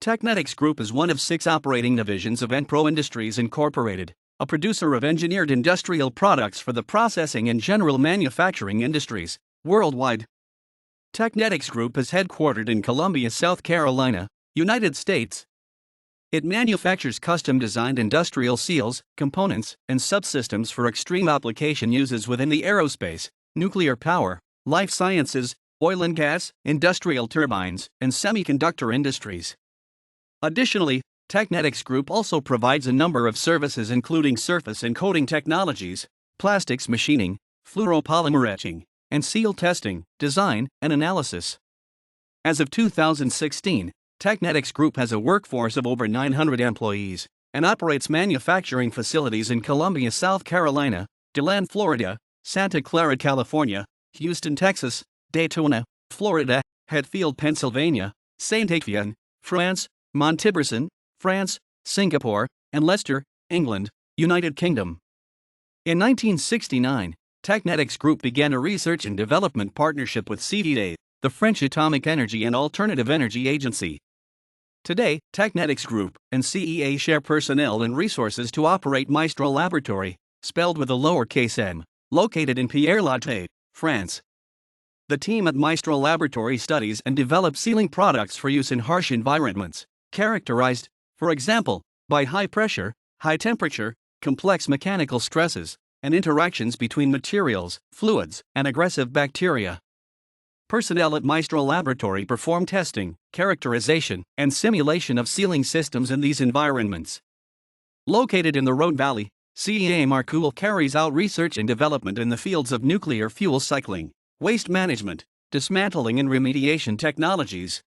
Technetics Group is one of 6 operating divisions of Enpro Industries Incorporated, a producer of engineered industrial products for the processing and general manufacturing industries worldwide. Technetics Group is headquartered in Columbia, South Carolina, United States. It manufactures custom-designed industrial seals, components, and subsystems for extreme application uses within the aerospace, nuclear power, life sciences, oil and gas, industrial turbines, and semiconductor industries. Additionally, Technetics Group also provides a number of services including surface and coating technologies, plastics machining, fluoropolymer etching, and seal testing, design, and analysis. As of 2016, Technetics Group has a workforce of over 900 employees and operates manufacturing facilities in Columbia, South Carolina, DeLand, Florida, Santa Clara, California, Houston, Texas, Daytona, Florida, Hatfield, Pennsylvania, Saint-Étienne, France, Montibrison, France, Singapore, and Leicester, England, United Kingdom. In 1969, Technetics Group began a research and development partnership with CEA, the French Atomic Energy and Alternative Energy Agency. Today, Technetics Group and CEA share personnel and resources to operate Maestro Laboratory, spelled with a lowercase m, located in Pierre-Latte, France. The team at Maestro Laboratory studies and develops sealing products for use in harsh environments, characterized, for example, by high pressure, high temperature, complex mechanical stresses, and interactions between materials, fluids, and aggressive bacteria. Personnel at Maestro Laboratory perform testing, characterization, and simulation of sealing systems in these environments. Located in the Rhone Valley, CEA Marcoule carries out research and development in the fields of nuclear fuel cycling, waste management, dismantling and remediation technologies,